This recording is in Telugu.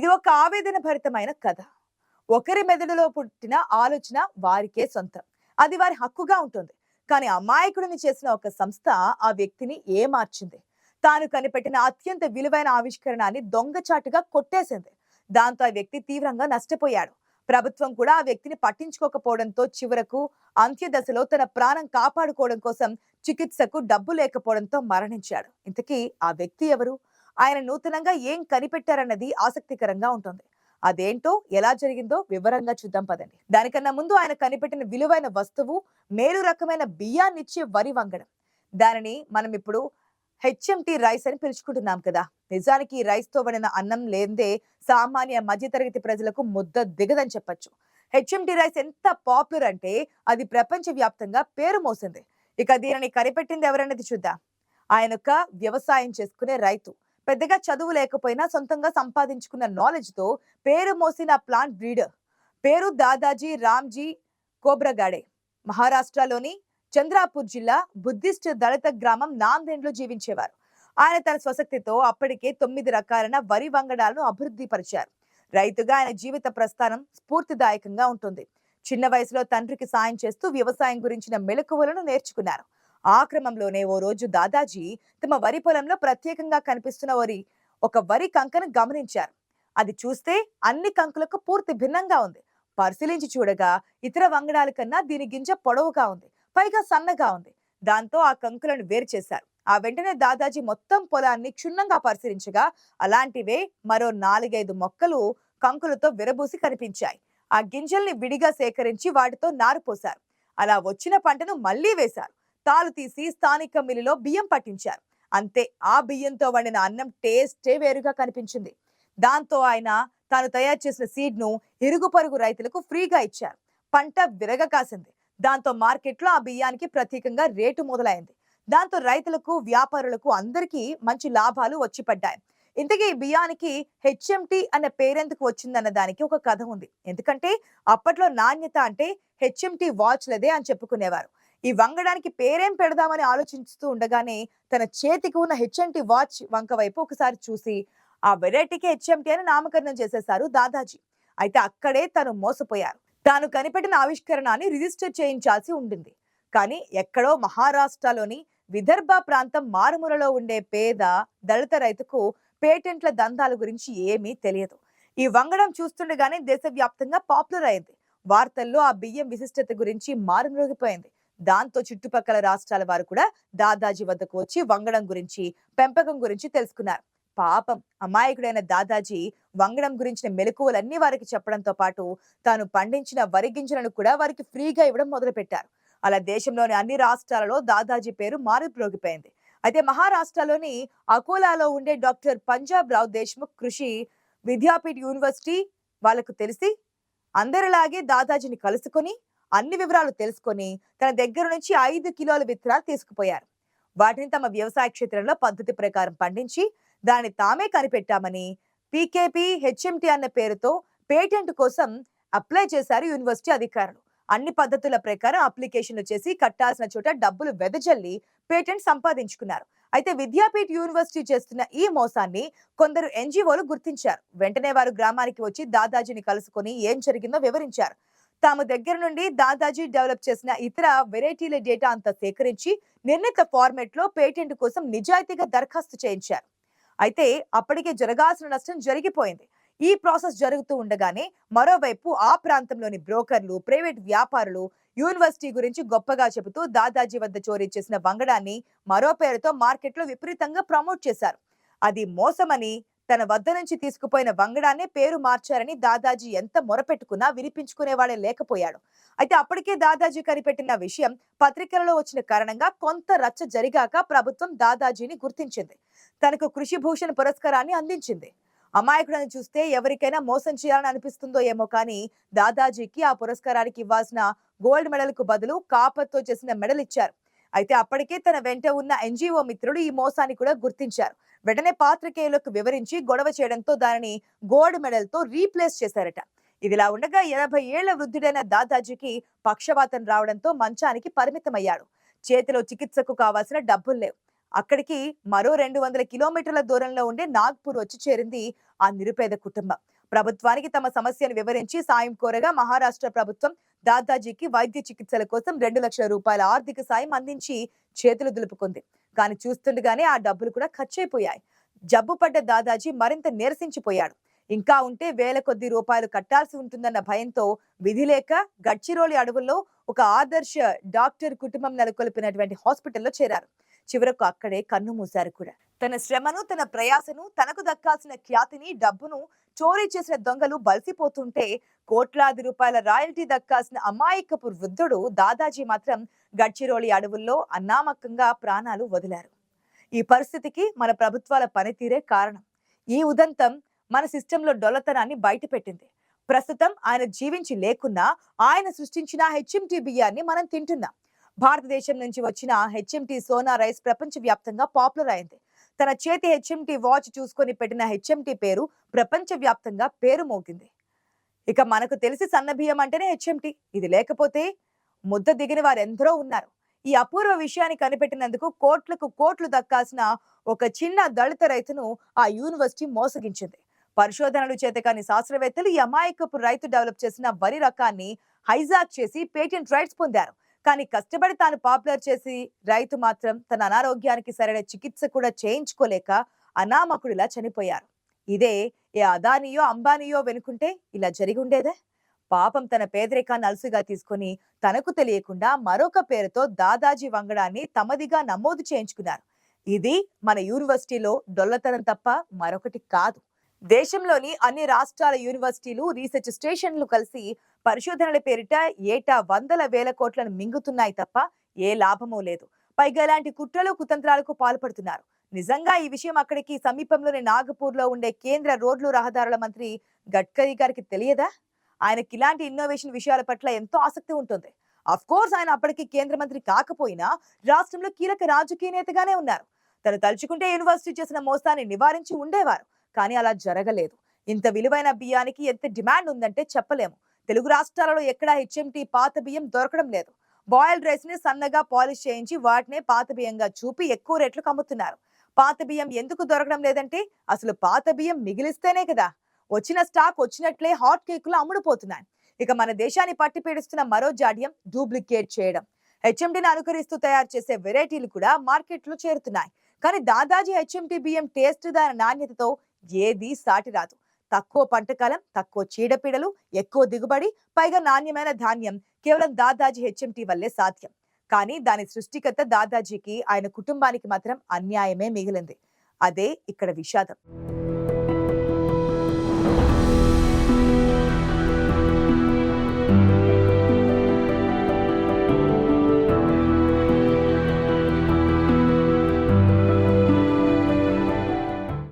ఇది ఒక ఆవేదన భరితమైన కథ. ఒకరి మెదడులో పుట్టిన ఆలోచన వారికే సొంతం. అది వారి హక్కుగా ఉంటుంది. కానీ అమాయకుడిని చేసిన ఒక సంస్థ ఆ వ్యక్తిని ఏమార్చింది. తాను కనిపెట్టిన అత్యంత విలువైన ఆవిష్కరణాన్ని దొంగచాటుగా కొట్టేసింది. దాంతో ఆ వ్యక్తి తీవ్రంగా నష్టపోయాడు. ప్రభుత్వం కూడా ఆ వ్యక్తిని పట్టించుకోకపోవడంతో చివరకు అంత్యదశలో తన ప్రాణం కాపాడుకోవడం కోసం చికిత్సకు డబ్బు లేకపోవడంతో మరణించాడు. ఇంతకీ ఆ వ్యక్తి ఎవరు? ఆయన నూతనంగా ఏం కనిపెట్టారన్నది ఆసక్తికరంగా ఉంటుంది. అదేంటో ఎలా జరిగిందో వివరంగా చూద్దాం పదండి. దానికన్నా ముందు ఆయన కనిపెట్టిన విలువైన వస్తువు మేలు రకమైన బియ్యాన్నిచ్చే వరి వంగడం. దానిని మనం ఇప్పుడు హెచ్ఎంటి రైస్ అని పిలుచుకుంటున్నాం కదా. నిజానికి ఈ రైస్ తో వండిన అన్నం లేందే సామాన్య మధ్యతరగతి ప్రజలకు ముద్ద దిగదని చెప్పొచ్చు. హెచ్ఎంటి రైస్ ఎంత పాపులర్ అంటే అది ప్రపంచ వ్యాప్తంగా పేరు మోసింది. ఇక దీనిని కనిపెట్టింది ఎవరన్నది చూద్దాం. ఆయన ఒక వ్యవసాయం చేసుకునే రైతు. పెద్దగా చదువు లేకపోయినా సొంతంగా సంపాదించుకున్న నాలెడ్జ్ తో పేరు మోసిన ప్లాంట్ బ్రీడర్. పేరు దాదాజీ రామ్జీ కోబ్రగాడే. మహారాష్ట్రలోని చంద్రాపూర్ జిల్లా బుద్ధిస్ట్ దళిత గ్రామం నాందేడ్లో జీవించేవారు. ఆయన తన స్వశక్తితో అప్పటికే 9 రకాలైన వరి వంగడాలను అభివృద్ధి పరిచారు. రైతుగా ఆయన జీవిత ప్రస్థానం స్ఫూర్తిదాయకంగా ఉంటుంది. చిన్న వయసులో తండ్రికి సాయం చేస్తూ వ్యవసాయం గురించిన మెలకువలను నేర్చుకున్నారు. ఆ క్రమంలోనే ఓ రోజు దాదాజీ తమ వరి పొలంలో ప్రత్యేకంగా కనిపిస్తున్న ఒక వరి కంకను గమనించారు. అది చూస్తే అన్ని కంకులకు పూర్తి భిన్నంగా ఉంది. పరిశీలించి చూడగా ఇతర వంగడాల కన్నా దీని గింజ పొడవుగా ఉంది, పైగా సన్నగా ఉంది. దాంతో ఆ కంకులను వేరు చేశారు. ఆ వెంటనే దాదాజీ మొత్తం పొలాన్ని క్షుణ్ణంగా పరిశీలించగా అలాంటివే మరో 4-5 మొక్కలు కంకులతో విరబూసి కనిపించాయి. ఆ గింజల్ని విడిగా సేకరించి వాటితో నారు పోశారు. అలా వచ్చిన పంటను మళ్లీ వేశారు. తాలు తీసి స్థానిక మిల్లులో బియ్యం పట్టించారు. అంతే, ఆ బియ్యంతో వండిన అన్నం టేస్టే వేరుగా కనిపించింది. దాంతో ఆయన తాను తయారు చేసిన సీడ్ ను ఇరుగు పొరుగు రైతులకు ఫ్రీగా ఇచ్చారు. పంట విరగ కాసింది. దాంతో మార్కెట్లో ఆ బియ్యానికి ప్రత్యేకంగా రేటు మొదలైంది. దాంతో రైతులకు, వ్యాపారులకు అందరికీ మంచి లాభాలు వచ్చి పడ్డాయి. ఇంతకీ ఈ బియ్యానికి హెచ్ఎంటి అనే పేరెందుకు వచ్చిందన్న దానికి ఒక కథ ఉంది. ఎందుకంటే అప్పట్లో నాణ్యత అంటే హెచ్ఎంటి వాచ్లదే అని చెప్పుకునేవారు. ఈ వంగడానికి పేరేం పెడదామని ఆలోచిస్తూ ఉండగానే తన చేతికి ఉన్న హెచ్ఎంటి వాచ్ వంక వైపు ఒకసారి చూసి ఆ వెరైటీకి హెచ్ఎంటి అని నామకరణం చేసేశారు దాదాజీ. అయితే అక్కడే తను మోసపోయారు. తాను కనిపెట్టిన ఆవిష్కరణాన్ని రిజిస్టర్ చేయించాల్సి ఉండింది. కానీ ఎక్కడో మహారాష్ట్రలోని విదర్భ ప్రాంతం మారుమూలలో ఉండే పేద దళిత రైతుకు పేటెంట్ల దందాల గురించి ఏమీ తెలియదు. ఈ వంగడం చూస్తుండగానే దేశవ్యాప్తంగా పాపులర్ అయింది. వార్తల్లో ఆ బియ్యం విశిష్టత గురించి మారుమ్రోగిపోయింది. దాంతో చుట్టుపక్కల రాష్ట్రాల వారు కూడా దాదాజీ వద్దకు వచ్చి వంగడం గురించి, పెంపకం గురించి తెలుసుకున్నారు. పాపం అమాయకుడైన దాదాజీ వంగడం గురించిన మెలకువలన్నీ వారికి చెప్పడంతో పాటు తాను పండించిన వరి గింజలను కూడా వారికి ఫ్రీగా ఇవ్వడం మొదలుపెట్టారు. అలా దేశంలోని అన్ని రాష్ట్రాలలో దాదాజీ పేరు మారుమ్రోగిపోయింది. అయితే మహారాష్ట్రలోని అకోలాలో ఉండే డాక్టర్ పంజాబ్ రావ్ దేశ్ముఖ్ కృషి విద్యాపీఠ్ యూనివర్సిటీ వాళ్ళకు తెలిసి అందరిలాగే దాదాజీని కలుసుకొని అన్ని వివరాలు తెలుసుకొని తన దగ్గర నుంచి 5 కిలోల విత్తనాలు తీసుకుపోయారు. వాటిని తమ వ్యవసాయ క్షేత్రంలో పద్ధతి ప్రకారం పండించి దాన్ని తామే కనిపెట్టామని పీకేపీ హెచ్ఎంటి అన్న పేరుతో పేటెంట్ కోసం అప్లై చేశారు యూనివర్సిటీ అధికారులు. అన్ని పద్ధతుల ప్రకారం అప్లికేషన్లు చేసి కట్టాల్సిన చోట డబ్బులు వెదజల్లి పేటెంట్ సంపాదించుకున్నారు. అయితే విద్యాపీఠ్ యూనివర్సిటీ చేస్తున్న ఈ మోసాన్ని కొందరు ఎన్జిఓలు గుర్తించారు. వెంటనే వారు గ్రామానికి వచ్చి దాదాజీని కలుసుకొని ఏం జరిగిందో వివరించారు. తాము దగ్గర నుండి దాదాజీ డెవలప్ చేసిన ఇతర వెరైటీల డేటా అంతా సేకరించి నిర్ణీత ఫార్మెట్ లో పేటెంట్ కోసం నిజాయితీగా దరఖాస్తు చేయించారు. అయితే అప్పటికే జరగాల్సిన నష్టం జరిగిపోయింది. ఈ ప్రాసెస్ జరుగుతూ ఉండగానే మరోవైపు ఆ ప్రాంతంలోని బ్రోకర్లు, ప్రైవేట్ వ్యాపారులు యూనివర్సిటీ గురించి గొప్పగా చెబుతూ దాదాజీ వద్ద చోరీ చేసిన వంగడాన్ని మరో పేరుతో మార్కెట్లో విపరీతంగా ప్రమోట్ చేశారు. అది మోసమని, తన వద్ద నుంచి తీసుకుపోయిన వంగడాన్నే పేరు మార్చారని దాదాజీ ఎంత మొరపెట్టుకున్నా వినిపించుకునేవాడే లేకపోయాడు. అయితే అప్పటికే దాదాజీ కనిపెట్టిన విషయం పత్రికలలో వచ్చిన కారణంగా కొంత రచ్చ జరిగాక ప్రభుత్వం దాదాజీని గుర్తించింది. తనకు కృషి భూషణ్ పురస్కారాన్ని అందించింది. అమాయకుడిని చూస్తే ఎవరికైనా మోసం చేయాలని అనిపిస్తుందో ఏమో కానీ దాదాజీకి ఆ పురస్కారానికి ఇవ్వాల్సిన గోల్డ్ మెడల్ కు బదులు కాపర్తో చేసిన మెడల్ ఇచ్చారు. అయితే అప్పటికే తన వెంట ఉన్న ఎన్జిఓ మిత్రుడు ఈ మోసాన్ని కూడా గుర్తించారు. వెంటనే పాత్రికేయులకు వివరించి గొడవ చేయడంతో దానిని గోల్డ్ మెడల్ తో రీప్లేస్ చేశారట. ఇదిలా ఉండగా 80 ఏళ్ల వృద్ధుడైన దాదాజీకి పక్షవాతం రావడంతో మంచానికి పరిమితమయ్యాడు. చేతిలో చికిత్సకు కావాల్సిన డబ్బులు లేవు. అక్కడికి మరో 200 కిలోమీటర్ల దూరంలో ఉండే నాగ్పూర్ వచ్చి చేరింది ఆ నిరుపేద కుటుంబం. ప్రభుత్వానికి తమ సమస్యను వివరించి సాయం కోరగా మహారాష్ట్ర ప్రభుత్వం దాదాజీకి వైద్య చికిత్సల కోసం 2 లక్షల రూపాయల ఆర్థిక సాయం అందించి చేతులు దులుపుకుంది. కానీ చూస్తుండగానే ఆ డబ్బులు కూడా ఖర్చయిపోయాయి. జబ్బు పడ్డ దాదాజీ మరింత నీరసించిపోయాడు. ఇంకా ఉంటే వేల కొద్ది రూపాయలు కట్టాల్సి ఉంటుందన్న భయంతో విధి లేక గడ్చిరోలి అడవుల్లో ఒక ఆదర్శ డాక్టర్ కుటుంబం నెలకొల్పినటువంటి హాస్పిటల్లో చేరారు. చివరకు అక్కడే కన్ను మూశారు కూడా. తన శ్రమను, తన ప్రయాసను, తనకు దక్కాల్సిన ఖ్యాతిని, డబ్బును చోరీ చేసిన దొంగలు బలిసిపోతుంటే కోట్లాది రూపాయల రాయల్టీ దక్కాల్సిన అమాయకపు వృద్ధుడు దాదాజీ మాత్రం గడ్చిరోలి అడవుల్లో అన్నామకంగా ప్రాణాలు వదిలారు. ఈ పరిస్థితికి మన ప్రభుత్వాల పనితీరే కారణం. ఈ ఉదంతం మన సిస్టంలో డొల్లతనాన్ని బయటపెట్టింది. ప్రస్తుతం ఆయన జీవించి లేకున్నా ఆయన సృష్టించిన హెచ్ఎంటీ బియ్యాన్ని మనం తింటున్నాం. భారతదేశం నుంచి వచ్చిన హెచ్ఎంటీ సోనా రైస్ ప్రపంచవ్యాప్తంగా పాపులర్ అయింది. తన చేతి హెచ్ఎంటీ వాచ్ చూసుకొని పెట్టిన హెచ్ఎంటీ పేరు ప్రపంచవ్యాప్తంగా పేరు మోగింది. ఇక మనకు తెలిసి సన్న బియ్యం అంటేనే హెచ్ఎంటీ. ఇది లేకపోతే ముద్ద దిగిన వారెందరో ఉన్నారు. ఈ అపూర్వ విషయాన్ని కనిపెట్టినందుకు కోట్లకు కోట్లు దక్కాల్సిన ఒక చిన్న దళిత రైతును ఆ యూనివర్సిటీ మోసగించింది. పరిశోధనలు చేతకాని శాస్త్రవేత్తలు ఈ అమాయకపు రైతు డెవలప్ చేసిన వరి రకాన్ని హైజాక్ చేసి పేటెంట్ రైట్స్ పొందారు. కానీ కష్టపడి తాను పాపులర్ చేసి రైతు మాత్రం తన అనారోగ్యానికి సరైన చికిత్స కూడా చేయించుకోలేక అనామకుడిలా చనిపోయారు. ఇదే ఏ అదానియో అంబానీయో వెనుకుంటే ఇలా జరిగి ఉండేదే. పాపం తన పేదరికాన్ని అలసుగా తీసుకుని తనకు తెలియకుండా మరొక పేరుతో దాదాజీ వంగడాన్ని తమదిగా నమోదు చేయించుకున్నారు. ఇది మన యూనివర్సిటీలో డొల్లతనం తప్ప మరొకటి కాదు. దేశంలోని అన్ని రాష్ట్రాల యూనివర్సిటీలు, రీసెర్చ్ స్టేషన్లు కలిసి పరిశోధనల పేరిట ఏటా వందల వేల కోట్లను మింగుతున్నాయి తప్ప ఏ లాభమూ లేదు. పైగా ఇలాంటి కుట్రలు, కుతంత్రాలకు పాల్పడుతున్నారు. నిజంగా ఈ విషయం అక్కడికి సమీపంలోని నాగపూర్ లో ఉండే కేంద్ర రోడ్లు రహదారుల మంత్రి గడ్కరీ గారికి తెలియదా? ఆయనకి ఇలాంటి ఇన్నోవేషన్ విషయాల పట్ల ఎంతో ఆసక్తి ఉంటుంది. అఫ్ కోర్స్ ఆయన అప్పటికి కేంద్ర మంత్రి కాకపోయినా రాష్ట్రంలో కీలక రాజకీయ నేతగానే ఉన్నారు. తను తలుచుకుంటే యూనివర్సిటీ చేసిన మోసాన్ని నివారించి ఉండేవారు. కానీ అలా జరగలేదు. ఇంత విలువైన బియ్యానికి ఎంత డిమాండ్ ఉందంటే చెప్పలేము. తెలుగు రాష్ట్రాలలో ఎక్కడా హెచ్ఎంటీ పాత బియ్యం దొరకడం లేదు. బాయిల్డ్ రైస్ ని సన్నగా పాలిష్ చేయించి వాటినే పాత బియ్యంగా చూపి ఎక్కువ రేట్లకు అమ్ముతున్నారు. పాత బియ్యం ఎందుకు దొరకడం లేదంటే అసలు పాత బియ్యం మిగిలిస్తేనే కదా. వచ్చిన స్టాక్ వచ్చినట్లే హాట్ కేకులు అమ్ముడుపోతున్నాయి. ఇక మన దేశాన్ని పట్టి పీడిస్తున్న మరో జాడ్యం డూప్లికేట్ చేయడం. హెచ్ఎంటీని అనుకరిస్తూ తయారు చేసే వెరైటీలు కూడా మార్కెట్లో చేరుతున్నాయి. కానీ దాదాజీ హెచ్ఎంటీ బియ్యం టేస్ట్, దాని నాణ్యతతో ఏది సాటి రాదు. తక్కువ పంటకాలం, తక్కువ చీడపీడలు, ఎక్కువ దిగుబడి, పైగా నాణ్యమైన ధాన్యం కేవలం దాదాజీ హెచ్ఎంటీ వల్లే సాధ్యం. కానీ దాని సృష్టికర్త దాదాజీకి, ఆయన కుటుంబానికి మాత్రం అన్యాయమే మిగిలింది. అదే ఇక్కడ విషాదం.